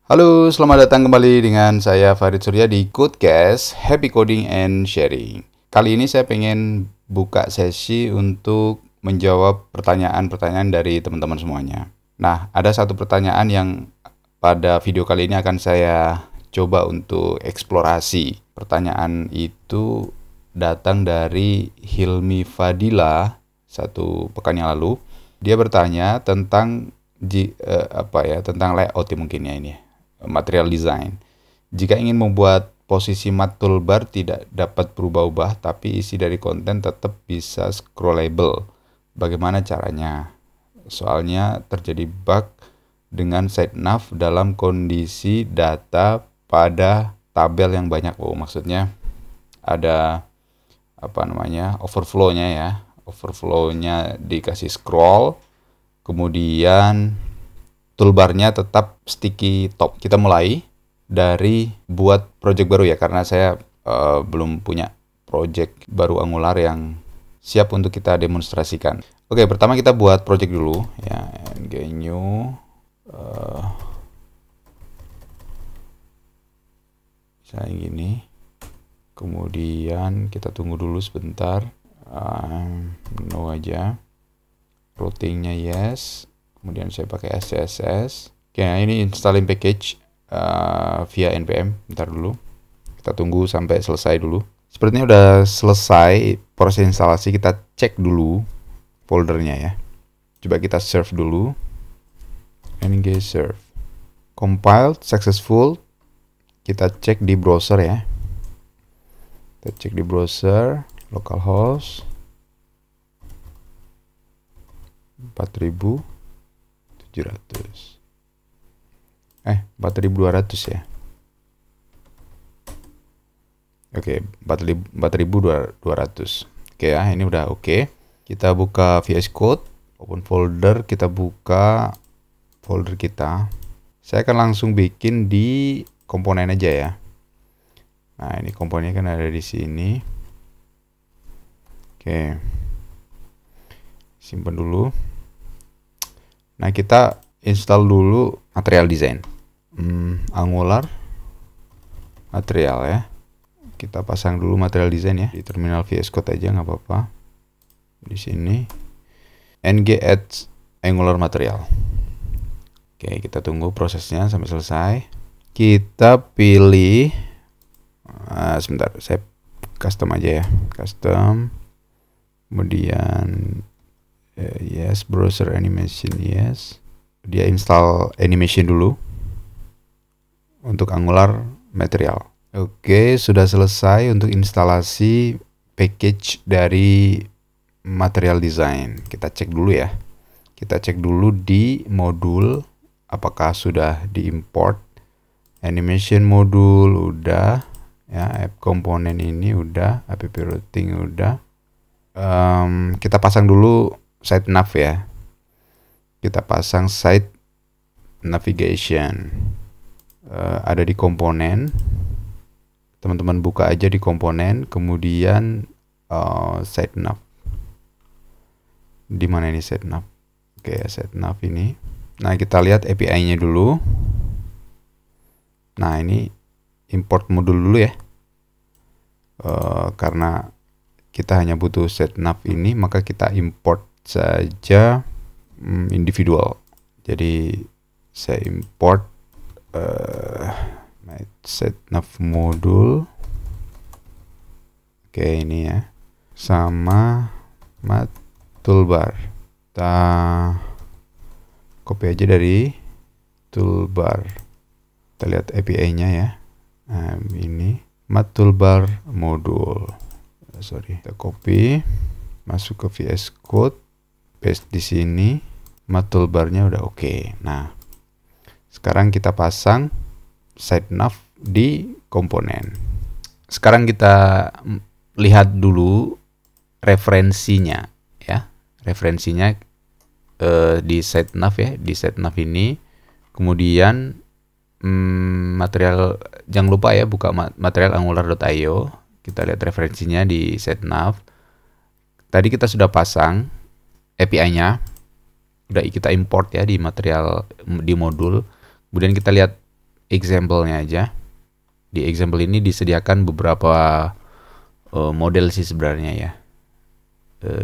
Halo, selamat datang kembali dengan saya Farid Surya di Codecast, Happy Coding and Sharing. Kali ini saya pengen buka sesi untuk menjawab pertanyaan-pertanyaan dari teman-teman semuanya. Nah, ada satu pertanyaan yang pada video kali ini akan saya coba untuk eksplorasi. Pertanyaan itu datang dari Hilmi Fadila satu pekan yang lalu. Dia bertanya tentang tentang layout mungkin ya ini. Material design. Jika ingin membuat posisi mat toolbar tidak dapat berubah-ubah, tapi isi dari konten tetap bisa scrollable. Bagaimana caranya? Soalnya terjadi bug dengan site nav dalam kondisi data pada tabel yang banyak. Oh, maksudnya ada overflow-nya ya. Overflow-nya dikasih scroll, kemudian toolbarnya tetap sticky top. Kita mulai dari buat project baru ya, karena saya belum punya project baru Angular yang siap untuk kita demonstrasikan. Oke, pertama kita buat project dulu ya, new misalnya gini. Kemudian kita tunggu dulu sebentar, no aja, routingnya yes. Kemudian saya pakai SCSS. Oke, nah ini installing package via npm. Bentar dulu. Kita tunggu sampai selesai dulu. Sepertinya udah selesai proses instalasi. Kita cek dulu foldernya ya. Coba kita serve dulu. ng serve. Compiled successful. Kita cek di browser ya. Kita cek di browser localhost 4700 4200 ya. Oke, 4200. Oke ya, ini udah oke. Kita buka VS Code, open folder, kita buka folder kita. Saya akan langsung bikin di komponen aja ya. Nah, ini komponennya kan ada di sini. Oke. Simpan dulu. Nah, kita install dulu material design. Angular material ya. Kita pasang dulu material design ya di terminal VS Code aja, nggak apa-apa. Di sini ng add Angular material. Oke, kita tunggu prosesnya sampai selesai. Kita pilih sebentar, saya custom aja ya, custom. Kemudian yes, browser animation yes. Dia install animation dulu untuk Angular material. Oke, sudah selesai untuk instalasi package dari material design. Kita cek dulu ya. Kita cek dulu di modul apakah sudah diimport. Animation modul udah ya, app komponen ini udah, app routing udah. Kita pasang dulu site nav ya. Kita pasang site navigation. Ada di komponen. Teman-teman buka aja di komponen, kemudian site nav. Di mana ini site nav? Oke, site nav ini. Nah, kita lihat API-nya dulu. Nah, ini import modul dulu ya. Karena kita hanya butuh site nav ini, maka kita import saja individual. Jadi saya import set nav modul. Oke, ini ya, sama mat toolbar. Kita copy aja dari toolbar. Kita lihat API-nya ya. Nah, ini mat toolbar modul. Kita copy, masuk ke VS Code, paste di sini. Mat toolbarnya udah oke. Nah, sekarang kita pasang site nav di komponen. Sekarang kita lihat dulu referensinya ya. Referensinya di site nav ya, di site nav ini. Kemudian material, jangan lupa ya buka material angular.io. Kita lihat referensinya di site nav. Tadi kita sudah pasang API-nya. Udah kita import ya di material di modul. Kemudian kita lihat example-nya aja. Di example ini disediakan beberapa model sih sebenarnya ya.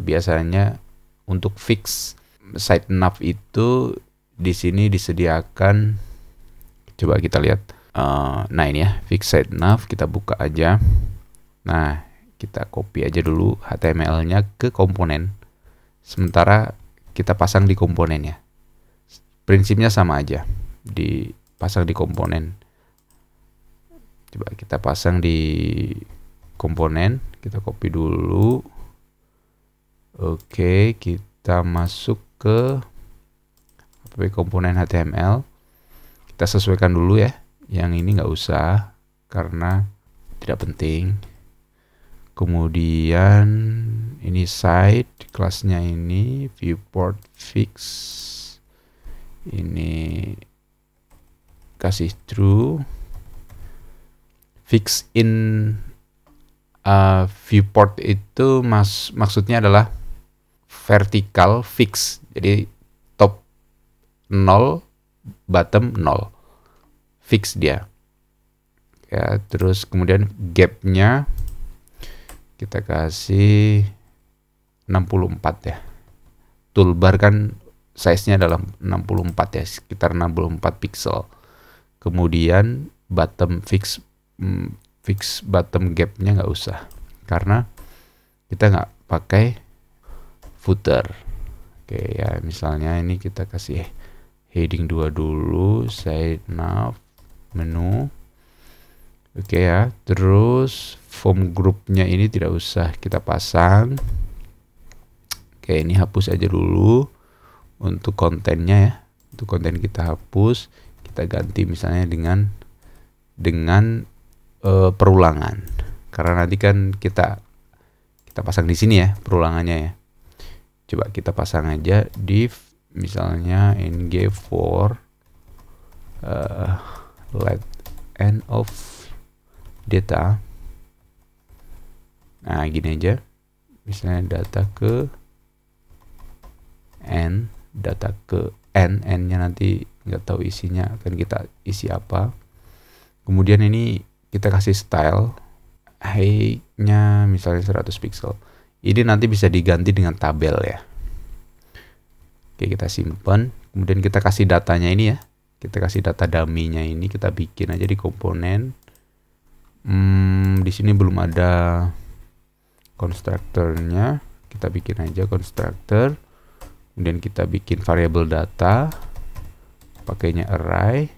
Biasanya untuk fix site nav itu di sini disediakan, coba kita lihat. Nah ini ya, fix site nav, kita buka aja. Nah, kita copy aja dulu HTML-nya ke komponen. Sementara kita pasang di komponennya. Prinsipnya sama aja, dipasang di komponen. Coba kita pasang di komponen, kita copy dulu. Oke, kita masuk ke komponen HTML. Kita sesuaikan dulu ya. Yang ini nggak usah karena tidak penting. Kemudian ini site, kelasnya ini viewport fix. Ini kasih true. Fix in viewport itu maksudnya adalah vertical fix. Jadi top 0, bottom 0. Fix dia. Ya, terus kemudian gap-nya kita kasih 64 ya. Toolbar kan size-nya adalah 64 ya, sekitar 64 pixel. Kemudian bottom fix bottom gap-nya nggak usah karena kita nggak pakai footer. Oke ya, misalnya ini kita kasih heading 2 dulu, site nav, menu. Oke ya, terus form groupnya ini tidak usah kita pasang. Oke, ini hapus aja dulu untuk kontennya ya. Untuk konten kita hapus, kita ganti misalnya dengan perulangan. Karena nanti kan kita pasang di sini ya perulangannya ya. Coba kita pasang aja div misalnya ng4 let end of data. Nah gini aja, misalnya data ke n, data ke n-nya nanti nggak tahu isinya akan kita isi apa. Kemudian ini kita kasih style, height-nya misalnya 100 pixel. Ini nanti bisa diganti dengan tabel ya. Oke, kita simpan. Kemudian kita kasih datanya ini ya. Kita kasih data dummy-nya ini, kita bikin aja di komponen. Di sini belum ada constructor-nya, kita bikin aja constructor. Kemudian kita bikin variable data, pakainya array.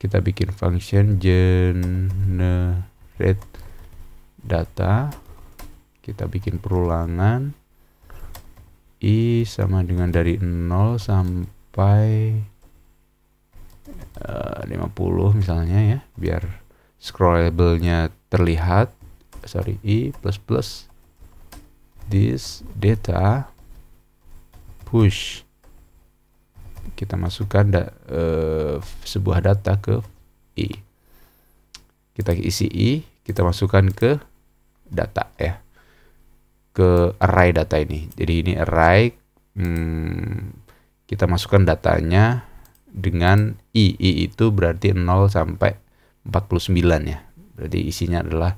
Kita bikin function generate data. Kita bikin perulangan i sama dengan dari 0 sampai 50 misalnya ya, biar scrollable-nya terlihat. Sorry, i plus this data push. Kita masukkan sebuah data ke i. Kita isi i, kita masukkan ke data ya, ke array data ini. Jadi ini array, kita masukkan datanya dengan i itu berarti 0 sampai 49 ya. Berarti isinya adalah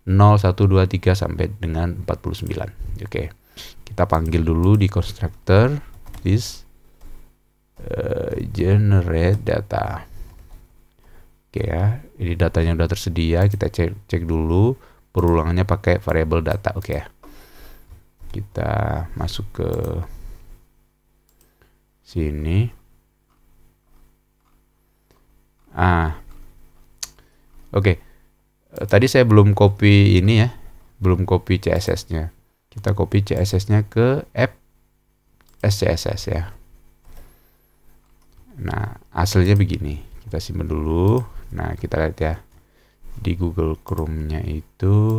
0, 1, 2, 3 sampai dengan 49. Oke. Kita panggil dulu di constructor this generate data. Oke ya, ini datanya udah tersedia. Kita cek dulu perulangannya pakai variable data. Oke ya. Kita masuk ke sini. Oke. Tadi saya belum copy ini ya, belum copy CSS-nya. Kita copy CSS-nya ke app SCSS ya. Nah, hasilnya begini. Kita simpan dulu. Nah, kita lihat ya. Di Google Chrome-nya itu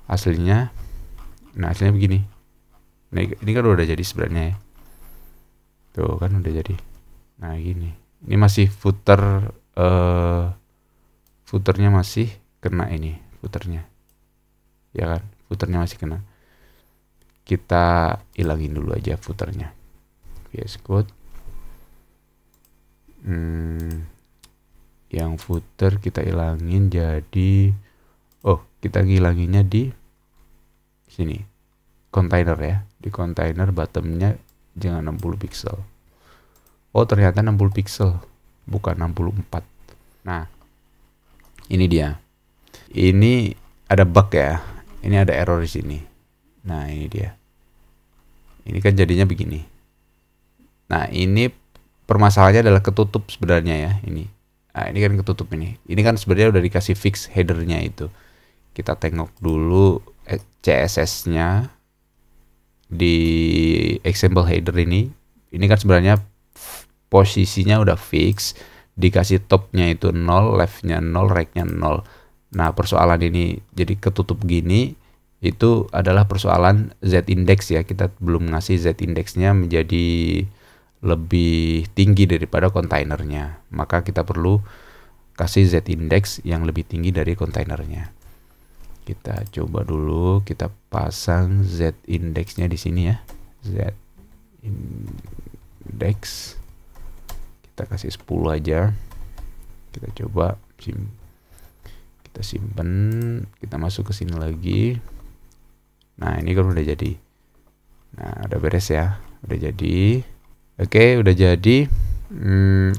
hasilnya. Nah, hasilnya begini. Nah, ini kan udah jadi sebenarnya ya. Tuh kan udah jadi. Nah, gini. Ini masih footernya masih kena ini, footernya. Ya kan? Footernya masih kena. Kita hilangin dulu aja footernya. VS Code. Yang footer kita hilangin jadi, kita ngilanginnya di sini, container ya. Di container bottomnya jangan 60 pixel. Ternyata 60 pixel, bukan 64. Nah, ini dia. Ini ada bug ya. Ini ada error di sini. Nah, ini dia. Ini kan jadinya begini. Nah, ini permasalahannya adalah ketutup sebenarnya ya, ini. Nah, ini kan ketutup ini. Ini kan sebenarnya udah dikasih fix headernya itu. Kita tengok dulu CSS-nya di example header ini. Ini kan sebenarnya posisinya udah fix, dikasih topnya itu 0, leftnya 0, rightnya 0. Nah, persoalan ini jadi ketutup gini, itu adalah persoalan z-index ya. Kita belum ngasih z-indexnya menjadi lebih tinggi daripada kontainernya. Maka kita perlu kasih z-index yang lebih tinggi dari kontainernya. Kita coba dulu, kita pasang z-indexnya di sini ya. Z-index. Kita kasih 10 aja. Kita coba kita simpen, kita masuk ke sini lagi. Nah, ini kan udah jadi. Nah, udah beres ya. Udah jadi. Oke, udah jadi.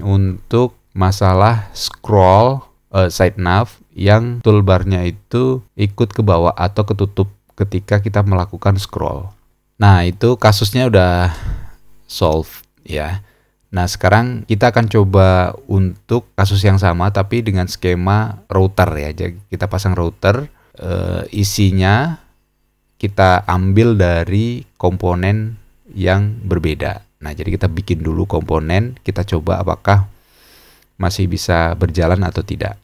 Untuk masalah scroll side nav yang toolbarnya itu ikut ke bawah atau ketutup ketika kita melakukan scroll. Nah, itu kasusnya udah solve ya. Nah, sekarang kita akan coba untuk kasus yang sama tapi dengan skema router ya. Jadi kita pasang router, isinya kita ambil dari komponen yang berbeda. Nah, jadi kita bikin dulu komponen, kita coba apakah masih bisa berjalan atau tidak.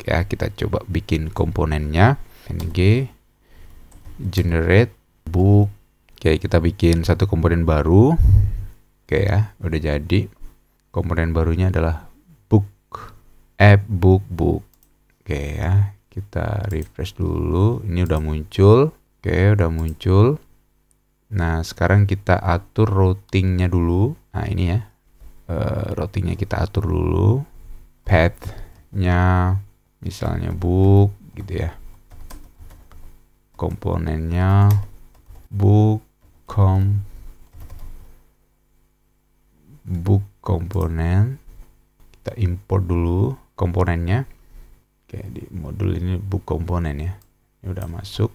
Ya, kita coba bikin komponennya. ng generate book. Oke, kita bikin satu komponen baru. Oke ya, udah jadi. Komponen barunya adalah book, book. Oke ya, kita refresh dulu. Ini udah muncul. Oke, udah muncul. Nah, sekarang kita atur routingnya dulu. Nah, ini ya, routingnya kita atur dulu. Path-nya misalnya book gitu ya. Komponennya book komponen. Kita import dulu komponennya. Oke, di modul ini book komponen ya. Ini udah masuk.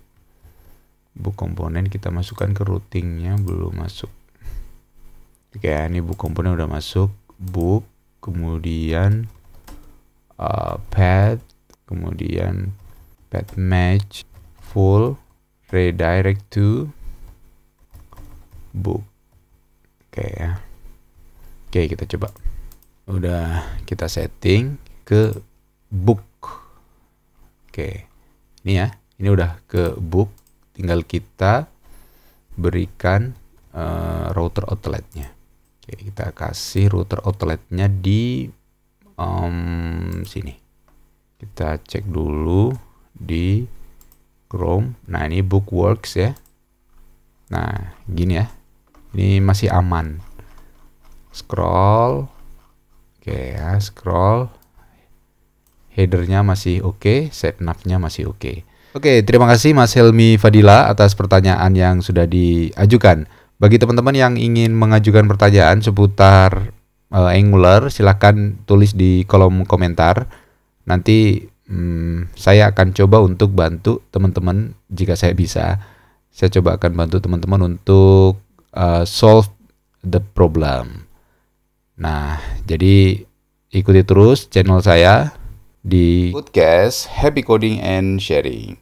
Book komponen kita masukkan ke routingnya, belum masuk. Oke, ini book komponen udah masuk. Book, kemudian path, kemudian path match full, redirect to book. Oke ya. Oke, kita coba. Udah kita setting ke book. Oke. Ini ya. Ini udah ke book. Tinggal kita berikan router outletnya. Oke, kita kasih router outletnya di sini. Kita cek dulu di Chrome. Nah, ini bookworks ya. Nah, gini ya. Ini masih aman. Scroll. Oke ya, scroll. Headernya masih oke, setnavnya masih oke. Oke, terima kasih Mas Helmi Fadila atas pertanyaan yang sudah diajukan. Bagi teman-teman yang ingin mengajukan pertanyaan seputar Angular, silakan tulis di kolom komentar. Nanti saya akan coba untuk bantu teman-teman jika saya bisa. Saya coba akan bantu teman-teman untuk solve the problem. Nah, jadi ikuti terus channel saya di podcast Happy Coding and Sharing.